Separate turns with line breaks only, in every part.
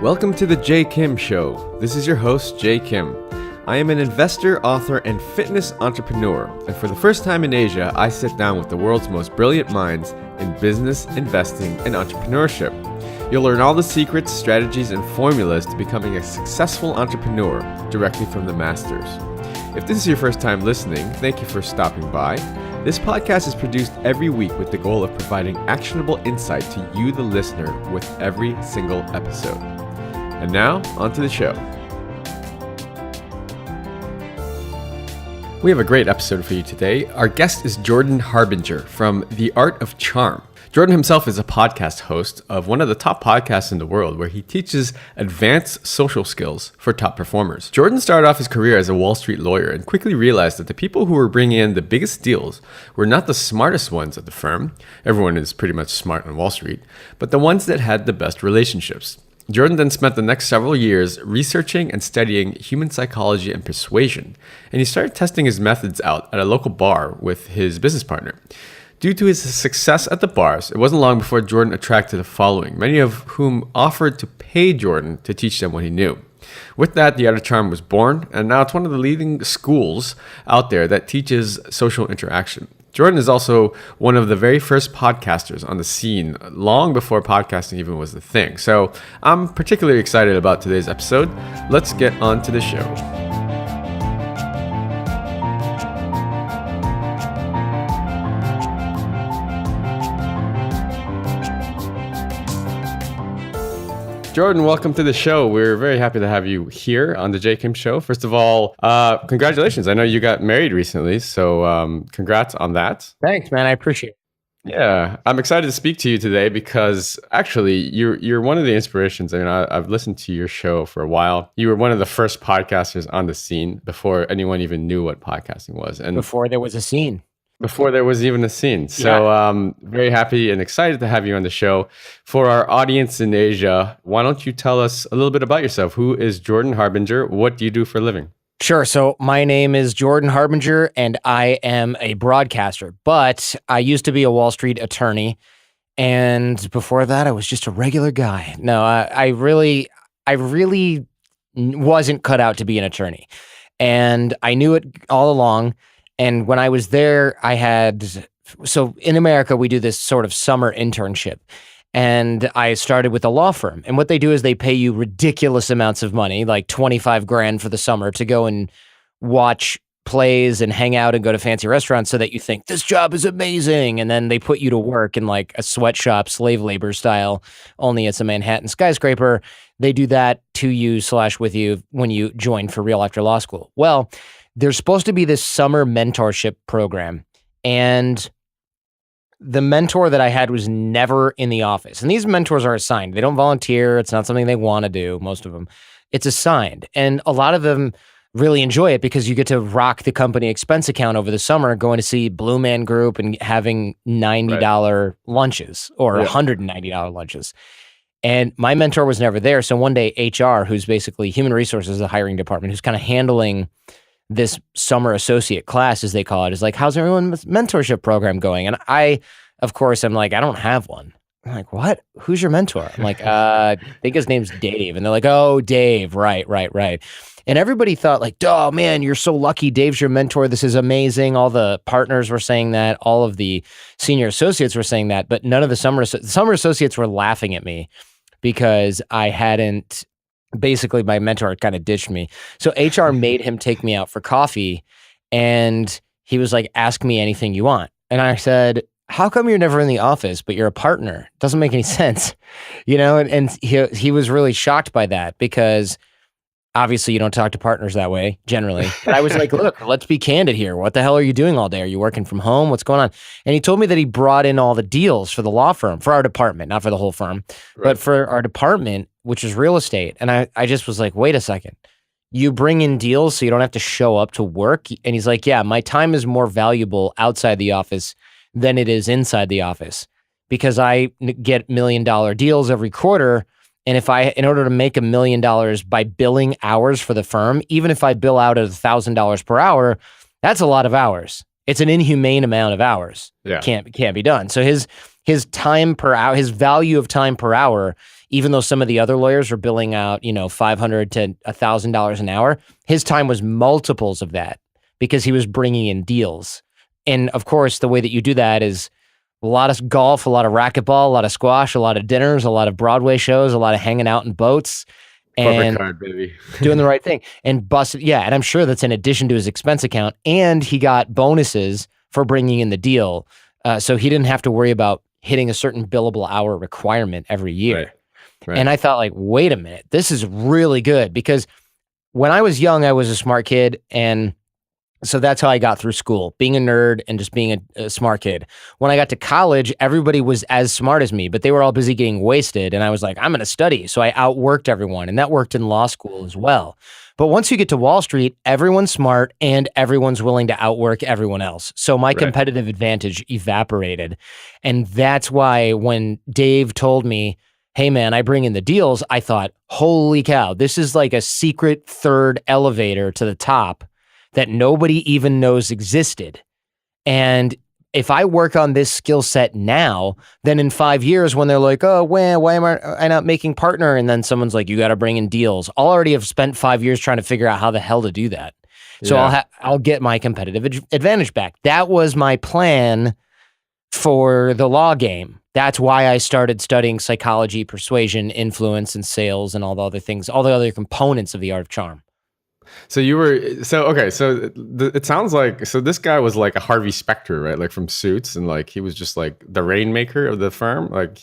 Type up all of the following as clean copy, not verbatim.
Welcome to the Jay Kim Show. This is your host, Jay Kim. I am an investor, author, and fitness entrepreneur, and for the first time in Asia, I sit down with the world's most brilliant minds in business, investing, and entrepreneurship. You'll learn all the secrets, strategies, and formulas to becoming a successful entrepreneur directly from the masters. If this is your first time listening, thank you for stopping by. This podcast is produced every week with the goal of providing actionable insight to you, the listener, with every single episode. And now, on to the show. We have a great episode for you today. Our guest is Jordan Harbinger from The Art of Charm. Jordan himself is a podcast host of one of the top podcasts in the world where he teaches advanced social skills for top performers. Jordan started off his career as a Wall Street lawyer and quickly realized that the people who were bringing in the biggest deals were not the smartest ones at the firm. Everyone is pretty much smart on Wall Street, but the ones that had the best relationships. Jordan then spent the next several years researching and studying human psychology and persuasion, and he started testing his methods out at a local bar with his business partner. Due to his success at the bars, it wasn't long before Jordan attracted a following, many of whom offered to pay Jordan to teach them what he knew. With that, The Art of Charm was born, and now it's one of the leading schools out there that teaches social interaction. Jordan is also one of the very first podcasters on the scene, long before podcasting even was the thing. So I'm particularly excited about today's episode. Let's get on to the show. Jordan, welcome to the show. We're very happy to have you here on the Jay Kim Show. First of all, congratulations. I know you got married recently, so congrats on that.
Thanks, man. I appreciate it.
Yeah, I'm excited to speak to you today because actually you're one of the inspirations. I mean, I've listened to your show for a while. You were one of the first podcasters on the scene before anyone even knew what podcasting was. And
before there was a scene.
Before there was even a scene. So very happy and excited to have you on the show. For our audience in Asia, why don't you tell us a little bit about yourself? Who is Jordan Harbinger? What do you do for a living?
Sure. So my name is Jordan Harbinger, and I am a broadcaster. But I used to be a Wall Street attorney. And before that, I was just a regular guy. No, I really wasn't cut out to be an attorney. And I knew it all along. And when I was there, so in America, we do this sort of summer internship. And I started with a law firm. And what they do is they pay you ridiculous amounts of money, like $25,000 for the summer, to go and watch plays and hang out and go to fancy restaurants so that you think this job is amazing. And then they put you to work in like a sweatshop, slave labor style, only it's a Manhattan skyscraper. They do that to you / with you when you join for real after law school. Well, there's supposed to be this summer mentorship program, and the mentor that I had was never in the office. And these mentors are assigned. They don't volunteer. It's not something they want to do, most of them. It's assigned. And a lot of them really enjoy it because you get to rock the company expense account over the summer, going to see Blue Man Group and having $90 lunches or $190 lunches. And my mentor was never there. So one day, HR, who's basically human resources, the hiring department, who's kind of handling this summer associate class, as they call it, is like, how's everyone's mentorship program going? And I, of course, I'm like, I don't have one. I'm like, what? Who's your mentor? I'm like, I think his name's Dave. And they're like, oh, Dave. Right. And everybody thought like, oh man, you're so lucky. Dave's your mentor. This is amazing. All the partners were saying that. All of the senior associates were saying that, but none of the summer associates were laughing at me because I hadn't. Basically, my mentor kind of ditched me. So HR made him take me out for coffee, and he was like, ask me anything you want. And I said, how come you're never in the office, but you're a partner? Doesn't make any sense. And he was really shocked by that because obviously you don't talk to partners that way generally. But I was like, look, let's be candid here. What the hell are you doing all day? Are you working from home? What's going on? And he told me that he brought in all the deals for the law firm, for our department, not for the whole firm, but for our department, which is real estate. And I just was like, wait a second. You bring in deals so you don't have to show up to work? And he's like, yeah, my time is more valuable outside the office than it is inside the office because I get $1 million deals every quarter. And in order to make $1 million by billing hours for the firm, even if I bill out at $1,000 per hour, that's a lot of hours. It's an inhumane amount of hours. Yeah. Can't be done. So his time per hour, his value of time per hour even though some of the other lawyers were billing out, $500 to $1,000 an hour, his time was multiples of that because he was bringing in deals. And of course, the way that you do that is a lot of golf, a lot of racquetball, a lot of squash, a lot of dinners, a lot of Broadway shows, a lot of hanging out in boats.
Corporate
And
card, baby.
doing the right thing and busted. Yeah. And I'm sure that's in addition to his expense account. And he got bonuses for bringing in the deal. So he didn't have to worry about hitting a certain billable hour requirement every year.
Right.
And I thought, like, wait a minute, this is really good, because when I was young, I was a smart kid. And so that's how I got through school, being a nerd and just being a smart kid. When I got to college, everybody was as smart as me, but they were all busy getting wasted. And I was like, I'm going to study. So I outworked everyone. And that worked in law school as well. But once you get to Wall Street, everyone's smart and everyone's willing to outwork everyone else. So my competitive advantage evaporated. And that's why when Dave told me, hey man, I bring in the deals, I thought, holy cow, this is like a secret third elevator to the top that nobody even knows existed. And if I work on this skill set now, then in 5 years when they're like, oh, why am I not making partner? And then someone's like, you got to bring in deals. I'll already have spent 5 years trying to figure out how the hell to do that. So I'll get my competitive advantage back. That was my plan for the law game. That's why I started studying psychology, persuasion, influence, and sales, and all the other things, all the other components of the art of charm.
So it sounds like, so this guy was like a Harvey Specter, right? Like from Suits, and like he was just like the rainmaker of the firm. Like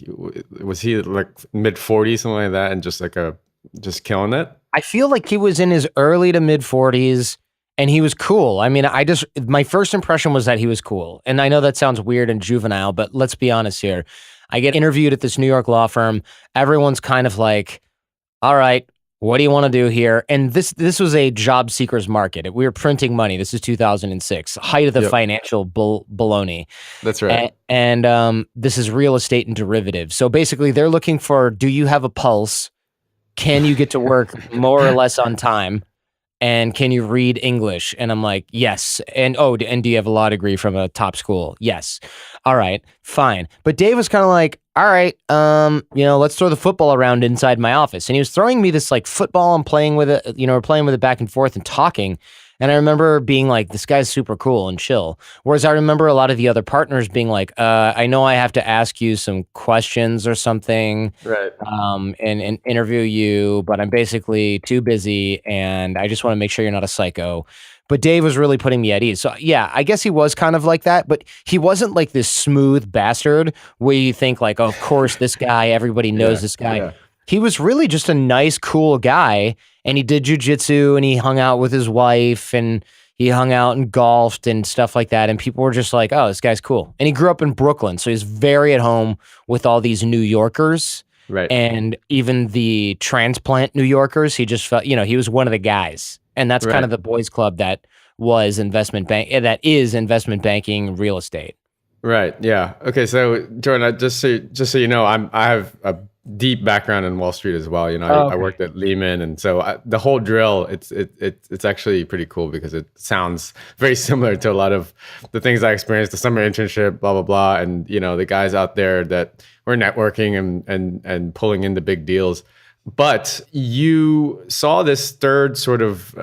was he like mid-40s, something like that, and just killing it?
I feel like he was in his early to mid-40s and he was cool. I mean, my first impression was that he was cool. And I know that sounds weird and juvenile, but let's be honest here. I get interviewed at this New York law firm. Everyone's kind of like, all right, what do you want to do here? And this was a job seekers market. We were printing money. This is 2006, height of the financial baloney.
That's right.
And this is real estate and derivatives. So basically, they're looking for, do you have a pulse? Can you get to work more or less on time? And can you read English? And I'm like, yes. And do you have a law degree from a top school? Yes. All right, fine. But Dave was kind of like, all right, let's throw the football around inside my office. And he was throwing me this like football and playing with it, we're playing with it back and forth and talking. And I remember being like, this guy's super cool and chill. Whereas I remember a lot of the other partners being like, I know I have to ask you some questions or something,
right?
And interview you, but I'm basically too busy and I just want to make sure you're not a psycho. But Dave was really putting me at ease. So yeah, I guess he was kind of like that, but he wasn't like this smooth bastard where you think like, oh, of course, this guy, everybody knows this guy. Yeah. He was really just a nice, cool guy, and he did jujitsu, and he hung out with his wife, and he hung out and golfed and stuff like that, and people were just like, oh, this guy's cool. And he grew up in Brooklyn, so he's very at home with all these New Yorkers,
right? And
even the transplant New Yorkers. He just felt, he was one of the guys, and that's kind of the boys' club that is investment banking, real estate.
Right. Yeah. Okay. So Jordan, just so you know, I have a deep background in Wall Street as well. I worked at Lehman, and so the whole drill, it's actually pretty cool because it sounds very similar to a lot of the things I experienced, the summer internship, blah blah blah, and the guys out there that were networking and pulling in the big deals. But you saw this third sort of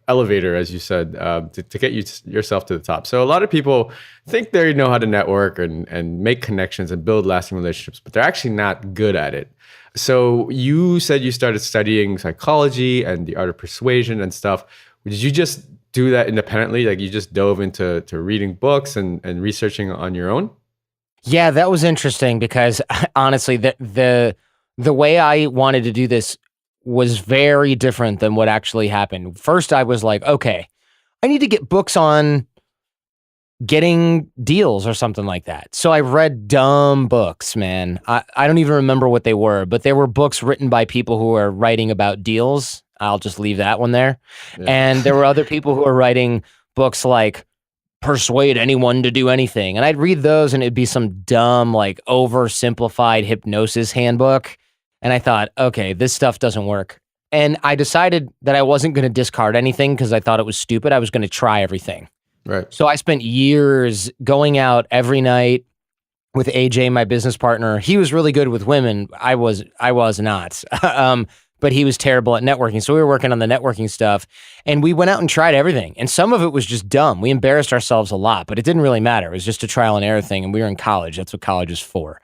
elevator, as you said, to get yourself to the top. So a lot of people think they know how to network and make connections and build lasting relationships, but they're actually not good at it. So you said you started studying psychology and the art of persuasion and stuff. Did you just do that independently? Like you just dove into reading books and researching on your own?
Yeah, that was interesting because honestly, the way I wanted to do this was very different than what actually happened. First, I was like, okay, I need to get books on getting deals or something like that. So I read dumb books, man. I don't even remember what they were, but they were books written by people who are writing about deals. I'll just leave that one there. Yeah. And there were other people who are writing books like Persuade Anyone to Do Anything. And I'd read those and it'd be some dumb, like oversimplified hypnosis handbook. And I thought, okay, this stuff doesn't work. And I decided that I wasn't going to discard anything because I thought it was stupid. I was going to try everything.
Right.
So I spent years going out every night, with AJ, my business partner. He was really good with women. I was not. But he was terrible at networking. So we were working on the networking stuff, and we went out and tried everything. And some of it was just dumb. We embarrassed ourselves a lot, but it didn't really matter. It was just a trial and error thing. And we were in college. That's what college is for.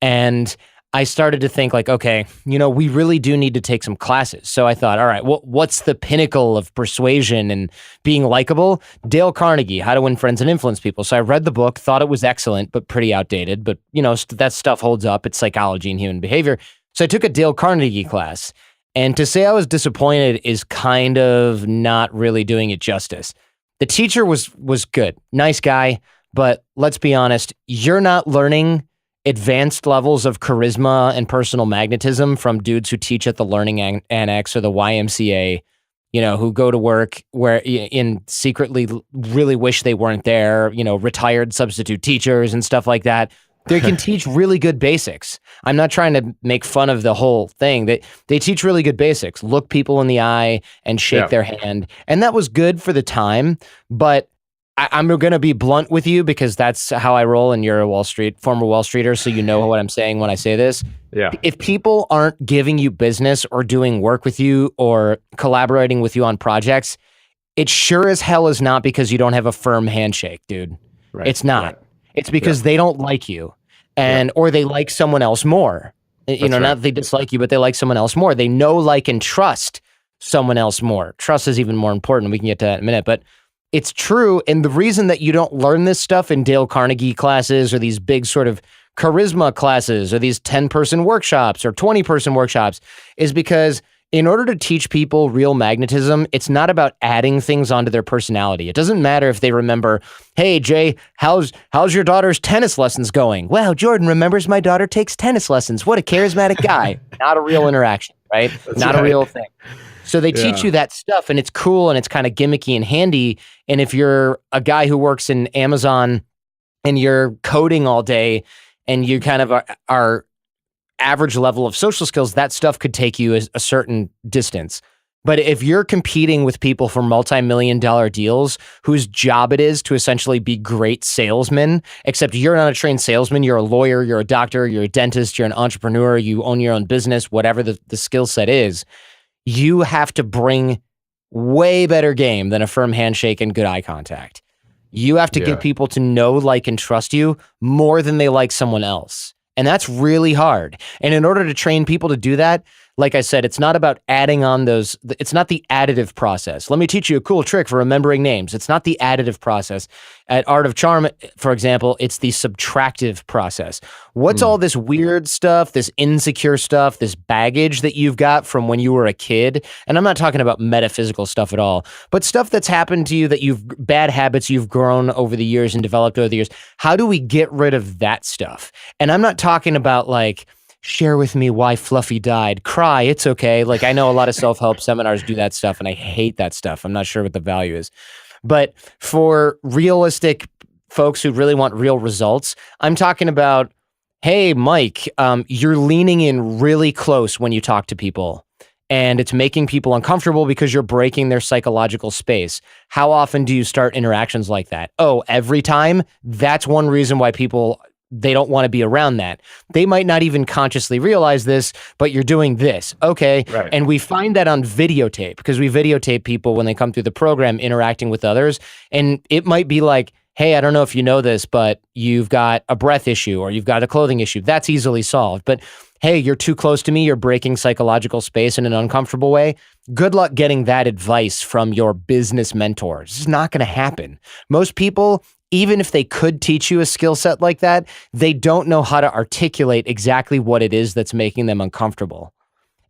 And I started to think like, okay, we really do need to take some classes. So I thought, all right, what's the pinnacle of persuasion and being likable? Dale Carnegie, How to Win Friends and Influence People. So I read the book, thought it was excellent, but pretty outdated. But, that stuff holds up. It's psychology and human behavior. So I took a Dale Carnegie class. And to say I was disappointed is kind of not really doing it justice. The teacher was good, nice guy, but let's be honest, you're not learning advanced levels of charisma and personal magnetism from dudes who teach at the Learning Annex or the YMCA, who go to work secretly really wish they weren't there, retired substitute teachers and stuff like that. They can teach really good basics. I'm not trying to make fun of the whole thing. They teach really good basics. Look people in the eye and shake their hand. And that was good for the time, but I'm going to be blunt with you because that's how I roll, and you're a former Wall Streeter, so you know what I'm saying when I say this.
Yeah.
If people aren't giving you business or doing work with you or collaborating with you on projects, it sure as hell is not because you don't have a firm handshake, dude. Right. It's not. Right. It's because they don't like you, or they like someone else more. Not that they dislike you, but they like someone else more. They know, like, and trust someone else more. Trust is even more important. We can get to that in a minute, but it's true. And the reason that you don't learn this stuff in Dale Carnegie classes or these big sort of charisma classes or these 10-person workshops or 20-person workshops is because in order to teach people real magnetism, it's not about adding things onto their personality. It doesn't matter if they remember, hey, Jay, how's your daughter's tennis lessons going? Well, Jordan remembers my daughter takes tennis lessons. What a charismatic guy. Not a real interaction, right? Not a real thing. So they teach you that stuff, and it's cool, and it's kind of gimmicky and handy. And if you're a guy who works in Amazon and you're coding all day and you kind of are average level of social skills, that stuff could take you a certain distance. But if you're competing with people for multi-million-dollar deals whose job it is to essentially be great salesmen, except you're not a trained salesman, you're a lawyer, you're a doctor, you're a dentist, you're an entrepreneur, you own your own business, whatever the skill set is, you have to bring way better game than a firm handshake and good eye contact. You have to get people to know, like, and trust you more than they like someone else. And that's really hard. And in order to train people to do that, like I said, it's not about adding on those. It's not the additive process. Let me teach you a cool trick for remembering names. It's not the additive process. At Art of Charm, for example, it's the subtractive process. What's all this weird stuff, this insecure stuff, this baggage that you've got from when you were a kid? And I'm not talking about metaphysical stuff at all, but stuff that's happened to you that bad habits you've grown over the years and developed over the years. How do we get rid of that stuff? And I'm not talking about like, share with me why Fluffy died. Cry, it's okay. Like, I know a lot of self-help seminars do that stuff, and I hate that stuff. I'm not sure what the value is. But for realistic folks who really want real results, I'm talking about, hey, Mike, you're leaning in really close when you talk to people, and it's making people uncomfortable because you're breaking their psychological space. How often do you start interactions like that? Oh, every time? That's one reason why they don't want to be around that. They might not even consciously realize this, but you're doing this. Okay. Right. And we find that on videotape because we videotape people when they come through the program interacting with others. And it might be like, hey, I don't know if you know this, but you've got a breath issue or you've got a clothing issue. That's easily solved. But hey, you're too close to me. You're breaking psychological space in an uncomfortable way. Good luck getting that advice from your business mentors. It's not going to happen. Most people, even if they could teach you a skill set like that, they don't know how to articulate exactly what it is that's making them uncomfortable.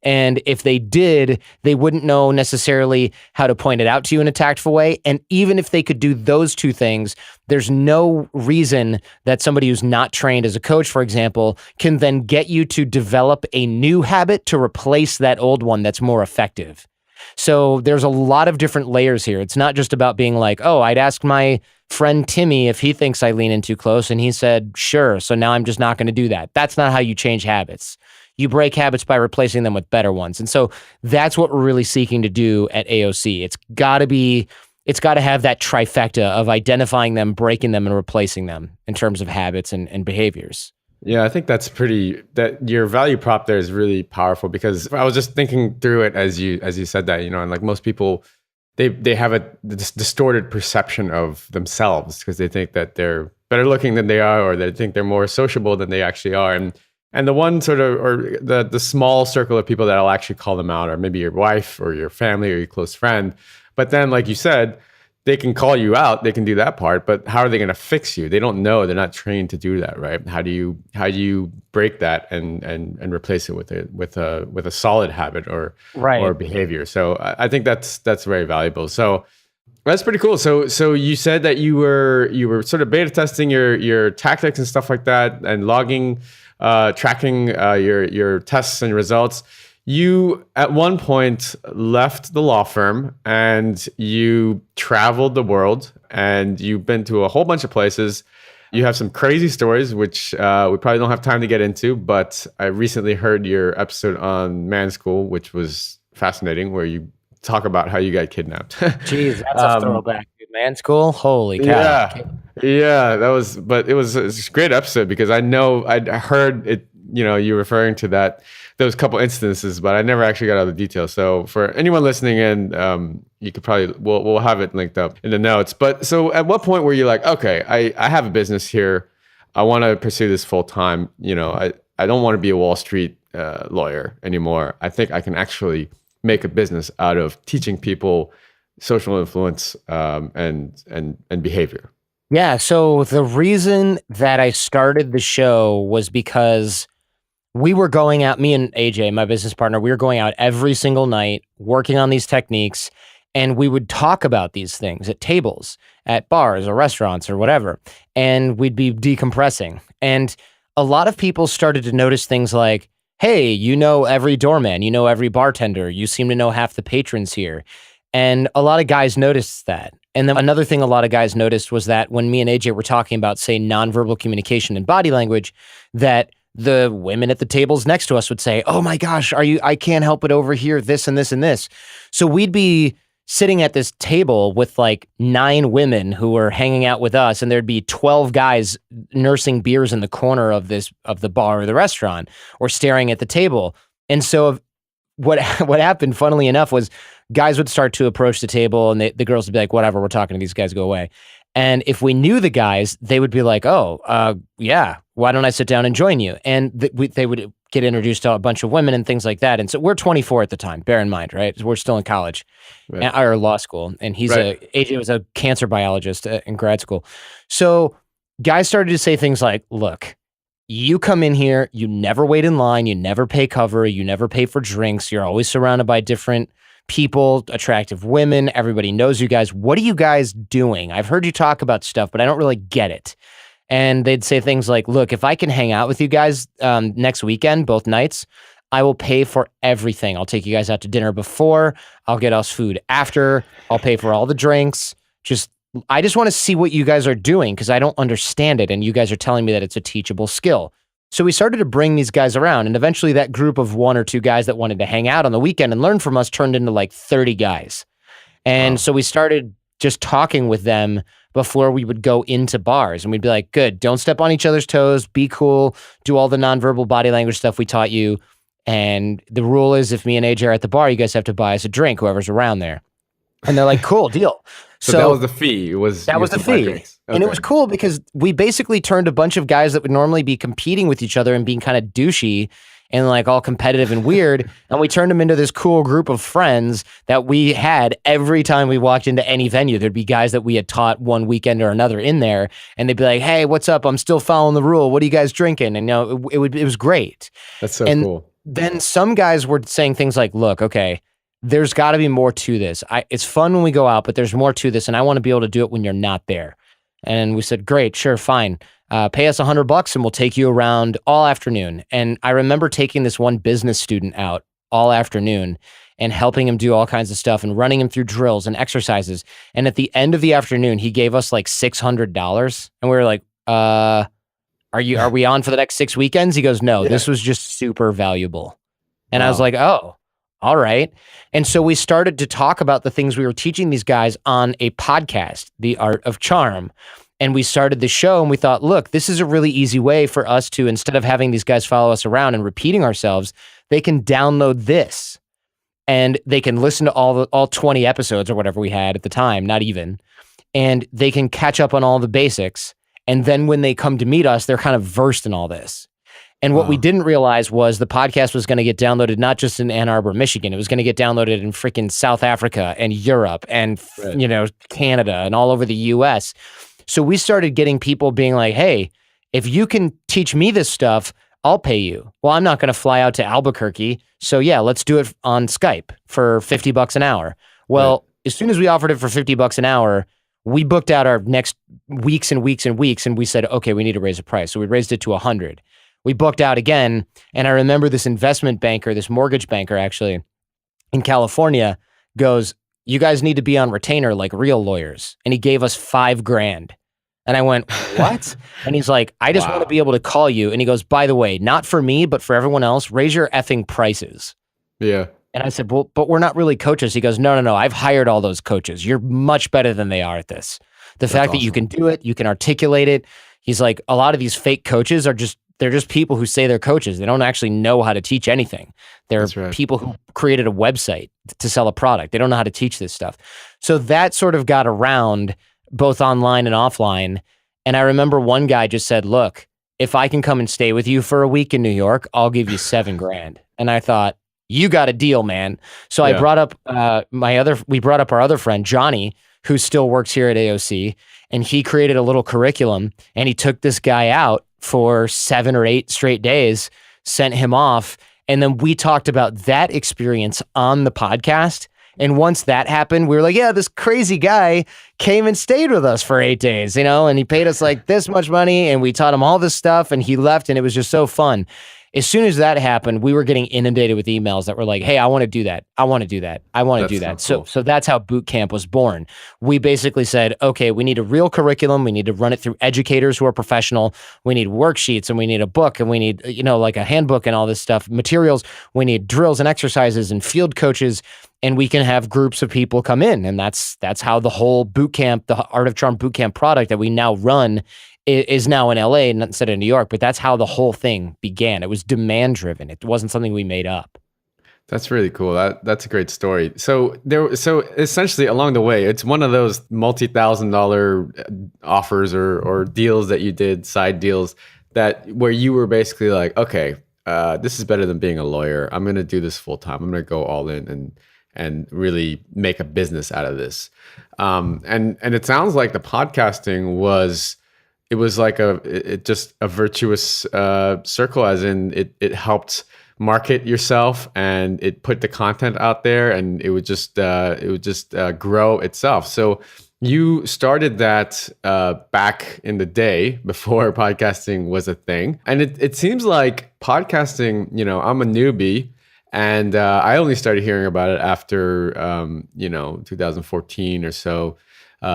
And if they did, they wouldn't know necessarily how to point it out to you in a tactful way. And even if they could do those two things, there's no reason that somebody who's not trained as a coach, for example, can then get you to develop a new habit to replace that old one that's more effective. So there's a lot of different layers here. It's not just about being like, oh, I'd ask my friend Timmy if he thinks I lean in too close, and he said, sure, so now I'm just not going to do that. That's not how you change habits. You break habits by replacing them with better ones. And so that's what we're really seeking to do at AOC. It's got to be it's got to have that trifecta of identifying them, breaking them, and replacing them in terms of habits and behaviors.
Yeah, I think that your value prop there is really powerful, because I was just thinking through it as you said that, and like most people, they have this distorted perception of themselves because they think that they're better looking than they are, or they think they're more sociable than they actually are. And the one sort of, or the small circle of people that'll actually call them out are maybe your wife or your family or your close friend. But then, like you said, they can call you out, they can do that part, but how are they going to fix you? They don't know. They're not trained to do that, right? How do you break that and replace it with a solid habit or behavior? So I think that's very valuable. So that's pretty cool. So you said that you were sort of beta testing your tactics and stuff like that, and logging, tracking your tests and results. You, at one point, left the law firm and you traveled the world, and you've been to a whole bunch of places. You have some crazy stories, which we probably don't have time to get into, but I recently heard your episode on Man School, which was fascinating, where you talk about how you got kidnapped.
Jeez, that's a throwback. Man School? Holy cow.
Yeah, it was a great episode, because I know I'd heard it, you referring to those couple instances, but I never actually got all the details. So for anyone listening in, you could probably, we'll have it linked up in the notes. But so at what point were you like, okay, I have a business here, I want to pursue this full time. I don't want to be a Wall Street lawyer anymore. I think I can actually make a business out of teaching people social influence and behavior.
Yeah. So the reason that I started the show was because we were going out, me and AJ, my business partner, we were going out every single night working on these techniques, and we would talk about these things at tables, at bars or restaurants or whatever, and we'd be decompressing. And a lot of people started to notice things like, hey, you know every doorman, you know every bartender, you seem to know half the patrons here. And a lot of guys noticed that. And then another thing a lot of guys noticed was that when me and AJ were talking about, say, nonverbal communication and body language, that the women at the tables next to us would say, oh my gosh, I can't help but overhear this and this and this. So we'd be sitting at this table with like 9 women who were hanging out with us, and there'd be 12 guys nursing beers in the corner of the bar or the restaurant, or staring at the table. And so what happened, funnily enough, was guys would start to approach the table, and the girls would be like, whatever, we're talking to these guys, go away. And if we knew the guys, they would be like, oh, yeah, why don't I sit down and join you? And they would get introduced to a bunch of women and things like that. And so we're 24 at the time, bear in mind, right? We're still in college, or law school. And AJ was a cancer biologist in grad school. So guys started to say things like, look, you come in here, you never wait in line, you never pay cover, you never pay for drinks, you're always surrounded by different people, attractive women, everybody knows you guys. What are you guys doing? I've heard you talk about stuff, but I don't really get it. And they'd say things like, look, if I can hang out with you guys next weekend, both nights, I will pay for everything. I'll take you guys out to dinner before, I'll get us food after, I'll pay for all the drinks. I just want to see what you guys are doing, because I don't understand it. And you guys are telling me that it's a teachable skill. So we started to bring these guys around, and eventually that group of 1 or 2 guys that wanted to hang out on the weekend and learn from us turned into like 30 guys. And so we started just talking with them before we would go into bars, and we'd be like, good, don't step on each other's toes, be cool, do all the nonverbal body language stuff we taught you. And the rule is, if me and AJ are at the bar, you guys have to buy us a drink, whoever's around there. And they're like, cool, deal.
So that was the fee. That was the fee. Okay.
And it was cool because we basically turned a bunch of guys that would normally be competing with each other and being kind of douchey and like all competitive and weird, and we turned them into this cool group of friends that we had every time we walked into any venue. There'd be guys that we had taught one weekend or another in there, and they'd be like, hey, what's up? I'm still following the rule. What are you guys drinking? And it was great.
That's so cool.
Then some guys were saying things like, look, okay, there's got to be more to this. It's fun when we go out, but there's more to this, and I want to be able to do it when you're not there. And we said, great, sure, fine. Pay us $100 and we'll take you around all afternoon. And I remember taking this one business student out all afternoon and helping him do all kinds of stuff and running him through drills and exercises. And at the end of the afternoon, he gave us like $600. And we were like, are we on for the next 6 weekends? He goes, no, This was just super valuable. And I was like, oh, all right. And so we started to talk about the things we were teaching these guys on a podcast, The Art of Charm. And we started the show and we thought, look, this is a really easy way for us to, instead of having these guys follow us around and repeating ourselves, they can download this and they can listen to all 20 episodes or whatever we had at the time, not even, and they can catch up on all the basics. And then when they come to meet us, they're kind of versed in all this. And what we didn't realize was the podcast was going to get downloaded not just in Ann Arbor, Michigan. It was going to get downloaded in freaking South Africa and Europe and, Canada and all over the US. So we started getting people being like, hey, if you can teach me this stuff, I'll pay you. Well, I'm not going to fly out to Albuquerque. So yeah, let's do it on Skype for $50 an hour. Well, as soon as we offered it for $50 an hour, we booked out our next weeks and weeks and weeks. And we said, okay, we need to raise the price. So we raised it to 100. We booked out again. And I remember this investment banker, this mortgage banker actually in California goes, you guys need to be on retainer like real lawyers. And he gave us $5,000. And I went, what? And he's like, I just want to be able to call you. And he goes, by the way, not for me, but for everyone else, raise your effing prices.
Yeah.
And I said, well, but we're not really coaches. He goes, no. I've hired all those coaches. You're much better than they are at this. That's fact awesome. That you can do it, you can articulate it. He's like, a lot of these fake coaches they're just people who say they're coaches. They don't actually know how to teach anything. They're people who created a website to sell a product. They don't know how to teach this stuff. So that sort of got around both online and offline. And I remember one guy just said, look, if I can come and stay with you for a week in New York, I'll give you $7,000. And I thought, you got a deal, man. So I brought up we brought up our other friend, Johnny, who still works here at AOC. And he created a little curriculum and he took this guy out for 7 or 8 straight days, sent him off. And then we talked about that experience on the podcast. And once that happened, we were like, yeah, this crazy guy came and stayed with us for 8 days, and he paid us like this much money and we taught him all this stuff and he left and it was just so fun. As soon as that happened, we were getting inundated with emails that were like, hey, I want to do that. I want to do that. I want to do that. So that's how boot camp was born. We basically said, okay, we need a real curriculum. We need to run it through educators who are professional. We need worksheets and we need a book and we need, like a handbook and all this stuff, materials. We need drills and exercises and field coaches, and we can have groups of people come in. And that's how the whole boot camp, the Art of Charm boot camp product that we now run is now in LA instead of New York, but that's how the whole thing began. It was demand driven. It wasn't something we made up.
That's really cool. That's a great story. So essentially along the way, it's one of those multi-$1,000 offers or deals that you did, side deals where you were basically like, okay, this is better than being a lawyer. I'm going to do this full time. I'm going to go all in and really make a business out of this. And it sounds like the podcasting was like just a virtuous circle, as in it helped market yourself and it put the content out there, and it would just grow itself. So you started that back in the day before podcasting was a thing, and it seems like podcasting. I'm a newbie, and I only started hearing about it after 2014 or so.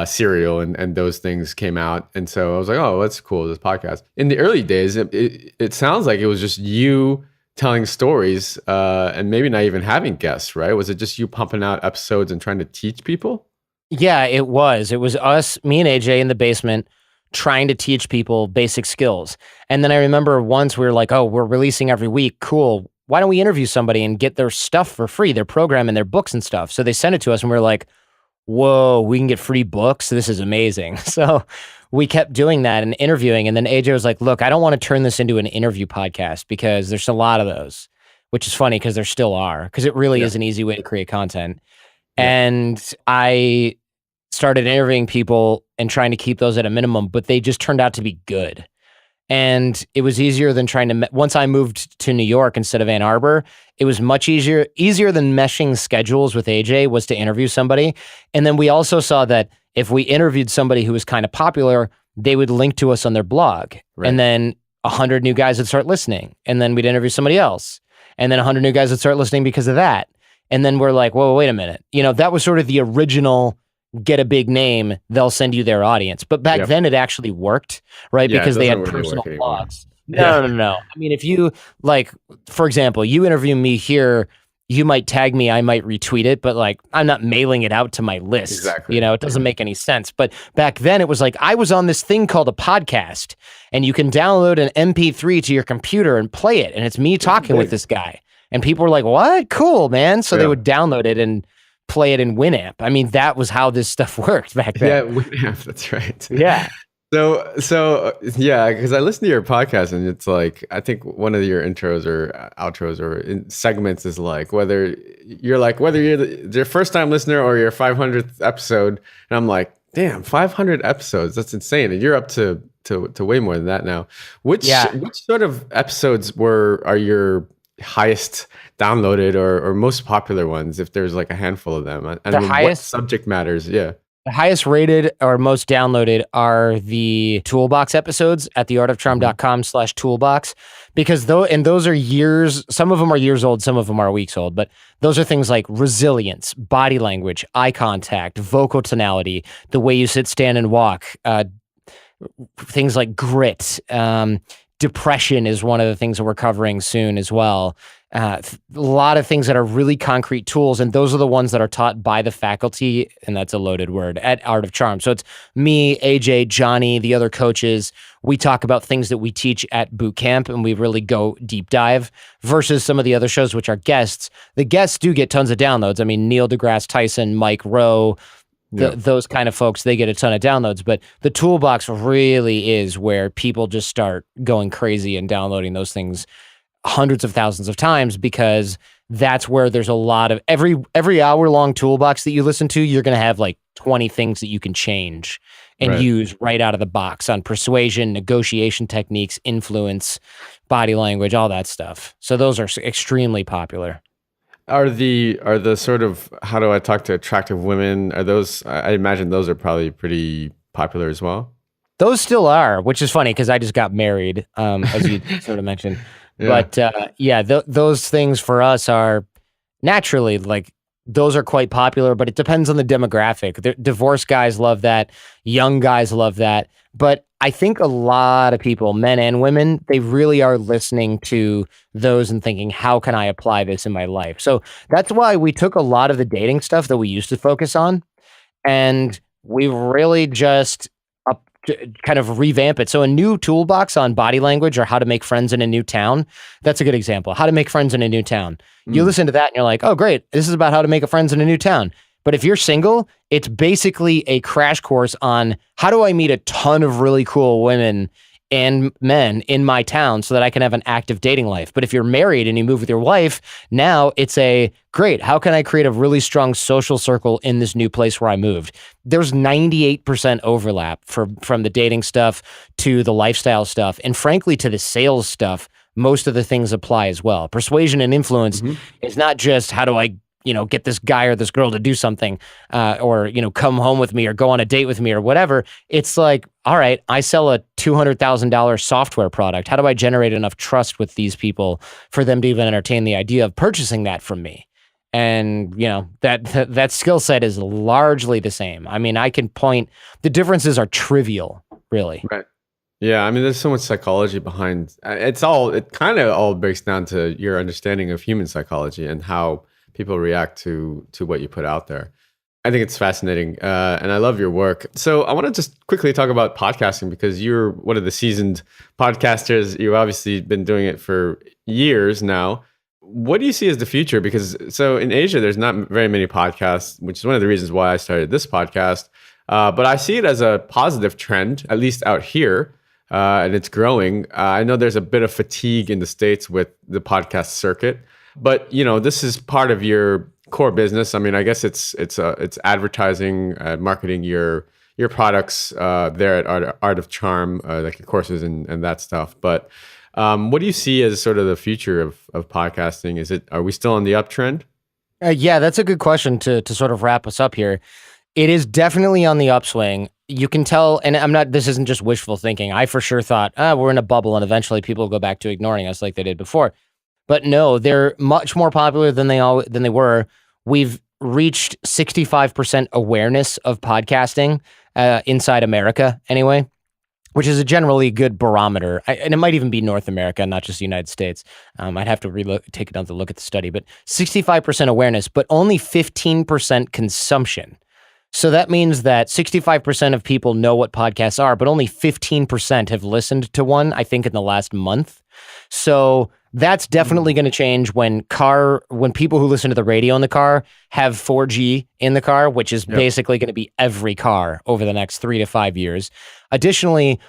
Serial and those things came out. And so I was like, oh, that's cool, this podcast. In the early days, it sounds like it was just you telling stories and maybe not even having guests, right? Was it just you pumping out episodes and trying to teach people?
Yeah, it was. It was us, me and AJ in the basement trying to teach people basic skills. And then I remember once we were like, oh, we're releasing every week. Cool. Why don't we interview somebody and get their stuff for free, their program and their books and stuff? So they sent it to us and we were like, whoa, we can get free books? This is amazing. So we kept doing that and interviewing. And then AJ was like, look, I don't want to turn this into an interview podcast because there's a lot of those, which is funny because there still are, because it really is an easy way to create content. Yeah. And I started interviewing people and trying to keep those at a minimum, but they just turned out to be good. And it was easier than trying to, once I moved to New York instead of Ann Arbor, it was much easier than meshing schedules with AJ was to interview somebody. And then we also saw that if we interviewed somebody who was kind of popular, they would link to us on their blog. Right. And then 100 new guys would start listening. And then we'd interview somebody else. And then 100 new guys would start listening because of that. And then we're like, whoa, wait a minute. That was sort of the original get a big name, they'll send you their audience. But back then it actually worked, right? Because they had personal blogs. No. I mean, if you, like, for example, you interview me here you might tag me, I might retweet it, but like I'm not mailing it out to my list.
Exactly.
It doesn't make any sense. But back then it was like I was on this thing called a podcast, and you can download an MP3 to your computer and play it, and it's me talking with this guy. And people were like, "What? Cool, man." So they would download it and play it in Winamp. I mean, that was how this stuff worked back then.
Yeah, Winamp, that's right.
Yeah.
So yeah, because I listen to your podcast and it's like, I think one of your intros or outros or segments is like whether you're the first time listener or your 500th episode, and I'm like, damn, 500 episodes, that's insane, and you're up to way more than that now. Which sort of episodes are your highest downloaded or most popular ones, if there's like a handful of them? And
the highest
what subject matters? Yeah.
The highest rated or most downloaded are the Toolbox episodes at theartofcharm.com/toolbox, because those are years, some of them are years old, some of them are weeks old, but those are things like resilience, body language, eye contact, vocal tonality, the way you sit, stand, and walk, things like grit. Depression is one of the things that we're covering soon as well. A lot of things that are really concrete tools, and those are the ones that are taught by the faculty, and that's a loaded word, at Art of Charm. So it's me, AJ, Johnny, the other coaches. We talk about things that we teach at boot camp, and we really go deep dive, versus some of the other shows, which are guests. The guests do get tons of downloads. I mean, Neil deGrasse Tyson, Mike Rowe, those kind of folks, they get a ton of downloads. But the Toolbox really is where people just start going crazy and downloading those things hundreds of thousands of times, because that's where there's a lot of every hour long Toolbox that you listen to, you're going to have like 20 things that you can change and use right out of the box on persuasion, negotiation techniques, influence, body language, all that stuff. So those are extremely popular.
Are the sort of, how do I talk to attractive women? Are those, I imagine those are probably pretty popular as well.
Those still are, which is funny because I just got married, as you sort of mentioned. Yeah. But those things for us are naturally, like, those are quite popular, but it depends on the demographic. Divorced guys love that. Young guys love that. But I think a lot of people, men and women, they really are listening to those and thinking, how can I apply this in my life? So that's why we took a lot of the dating stuff that we used to focus on, and we really just kind of revamp it. So a new toolbox on body language or how to make friends in a new town. That's a good example. How to make friends in a new town. You listen to that and you're like, oh, great. This is about how to make friends in a new town. But if you're single, it's basically a crash course on how do I meet a ton of really cool women and men in my town so that I can have an active dating life. But if you're married and you move with your wife, now it's great, how can I create a really strong social circle in this new place where I moved? There's 98% overlap from the dating stuff to the lifestyle stuff. And frankly, to the sales stuff, most of the things apply as well. Persuasion and influence is not just how do I get this guy or this girl to do something, or come home with me or go on a date with me or whatever. It's like, all right, I sell a $200,000 software product. How do I generate enough trust with these people for them to even entertain the idea of purchasing that from me? And that skill set is largely the same. I mean, I can point, the differences are trivial, really.
Right. Yeah, I mean, there's so much psychology behind it. It kind of all breaks down to your understanding of human psychology and how people react to what you put out there. I think it's fascinating, and I love your work. So I want to just quickly talk about podcasting, because you're one of the seasoned podcasters. You've obviously been doing it for years now. What do you see as the future? Because so in Asia, there's not very many podcasts, which is one of the reasons why I started this podcast. But I see it as a positive trend, at least out here, and it's growing. I know there's a bit of fatigue in the States with the podcast circuit. But this is part of your core business. I mean, I guess it's advertising, marketing your products there at Art of Charm, like your courses and that stuff. But what do you see as sort of the future of podcasting? Are we still on the uptrend?
Yeah, that's a good question to sort of wrap us up here. It is definitely on the upswing. You can tell, and this isn't just wishful thinking. I for sure thought, we're in a bubble and eventually people will go back to ignoring us like they did before. But no, they're much more popular than they were. We've reached 65% awareness of podcasting inside America, anyway, which is a generally good barometer. And it might even be North America, not just the United States. I'd have to take another look at the study, but 65% awareness, but only 15% consumption. So that means that 65% of people know what podcasts are, but only 15% have listened to one, I think, in the last month. So that's definitely going to change when people who listen to the radio in the car have 4G in the car, which is basically going to be every car over the next 3 to 5 years. Additionally,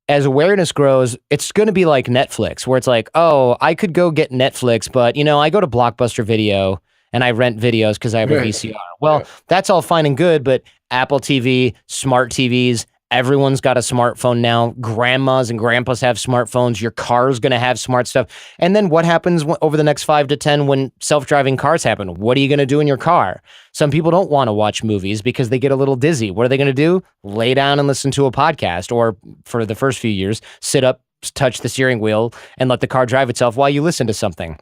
as awareness grows, it's going to be like Netflix, where it's like, oh, I could go get Netflix, but I go to Blockbuster Video and I rent videos because I have a VCR. Well, that's all fine and good, but Apple TV, smart TVs, everyone's got a smartphone now. Grandmas and grandpas have smartphones. Your car's going to have smart stuff. And then what happens over the next 5 to 10 when self-driving cars happen? What are you going to do in your car? Some people don't want to watch movies because they get a little dizzy. What are they going to do? Lay down and listen to a podcast, or for the first few years, sit up, touch the steering wheel, and let the car drive itself while you listen to something.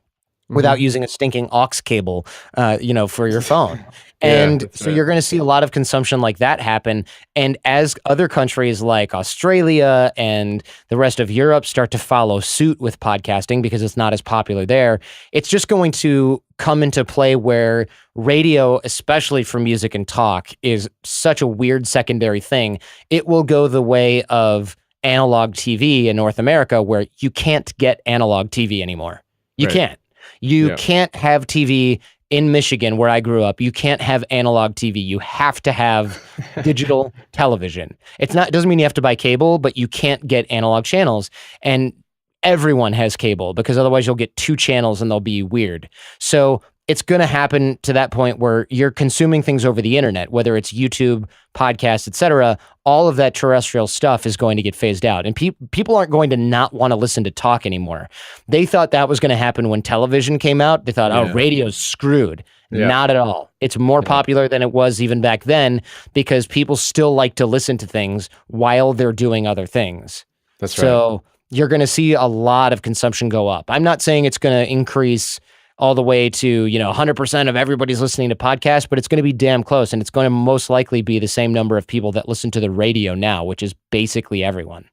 Without using a stinking aux cable, for your phone. And so you're going to see a lot of consumption like that happen. And as other countries like Australia and the rest of Europe start to follow suit with podcasting because it's not as popular there, it's just going to come into play where radio, especially for music and talk, is such a weird secondary thing. It will go the way of analog TV in North America, where you can't get analog TV anymore. You can't. You can't have TV in Michigan, where I grew up. You can't have analog TV. You have to have digital television. It doesn't mean you have to buy cable, but you can't get analog channels. And everyone has cable, because otherwise you'll get 2 channels and they'll be weird. So it's going to happen to that point where you're consuming things over the internet, whether it's YouTube, podcasts, etc. All of that terrestrial stuff is going to get phased out. And people aren't going to not want to listen to talk anymore. They thought that was going to happen when television came out. They thought, oh, radio's screwed. Not at all. It's more popular than it was even back then, because people still like to listen to things while they're doing other things.
That's right.
So you're going to see a lot of consumption go up. I'm not saying it's going to increase all the way to 100% of everybody's listening to podcasts, but it's going to be damn close, and it's going to most likely be the same number of people that listen to the radio now, which is basically everyone.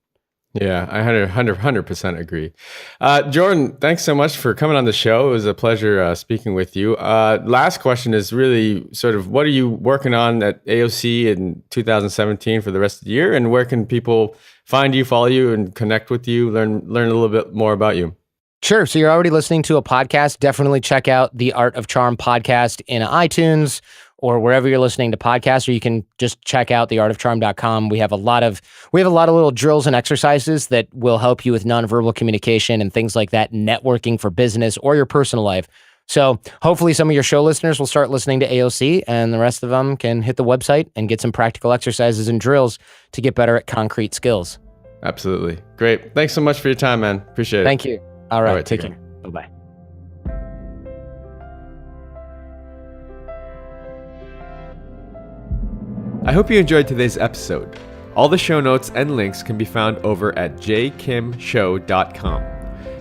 Yeah, I 100% agree. Jordan, thanks so much for coming on the show. It was a pleasure speaking with you. Last question is really sort of, what are you working on at AOC in 2017 for the rest of the year, and where can people find you, follow you, and connect with you, learn a little bit more about you?
Sure. So you're already listening to a podcast. Definitely check out the Art of Charm podcast in iTunes or wherever you're listening to podcasts, or you can just check out theartofcharm.com. We have a lot of little drills and exercises that will help you with nonverbal communication and things like that, networking for business or your personal life. So hopefully some of your show listeners will start listening to AOC, and the rest of them can hit the website and get some practical exercises and drills to get better at concrete skills.
Absolutely. Great. Thanks so much for your time, man. Appreciate it.
Thank you. All right, take care.
Bye-bye. I hope you enjoyed today's episode. All the show notes and links can be found over at jkimshow.com.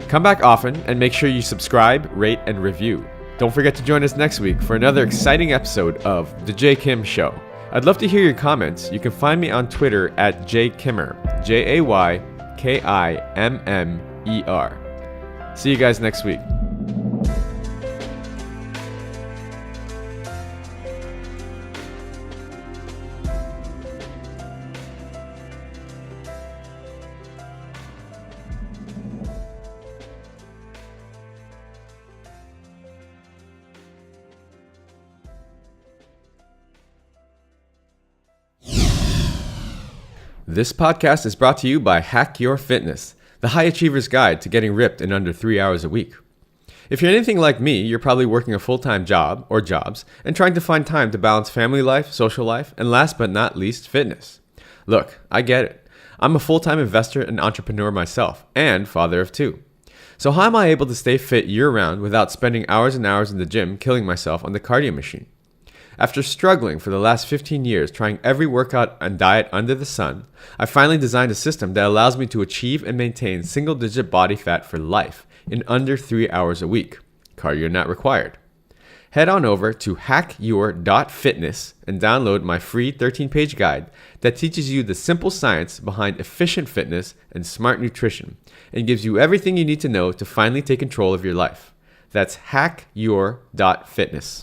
Come back often and make sure you subscribe, rate, and review. Don't forget to join us next week for another exciting episode of The J. Kim Show. I'd love to hear your comments. You can find me on Twitter at jkimmer, JAYKIMMER. See you guys next week. This podcast is brought to you by Hack Your Fitness, the high achiever's guide to getting ripped in under 3 hours a week. If you're anything like me, you're probably working a full-time job or jobs and trying to find time to balance family life, social life, and last but not least, fitness. Look, I get it. I'm a full-time investor and entrepreneur myself, and father of 2. So how am I able to stay fit year-round without spending hours and hours in the gym killing myself on the cardio machine? After struggling for the last 15 years trying every workout and diet under the sun, I finally designed a system that allows me to achieve and maintain single-digit body fat for life in under 3 hours a week. Cardio not required. Head on over to hackyour.fitness and download my free 13-page guide that teaches you the simple science behind efficient fitness and smart nutrition and gives you everything you need to know to finally take control of your life. That's hackyour.fitness.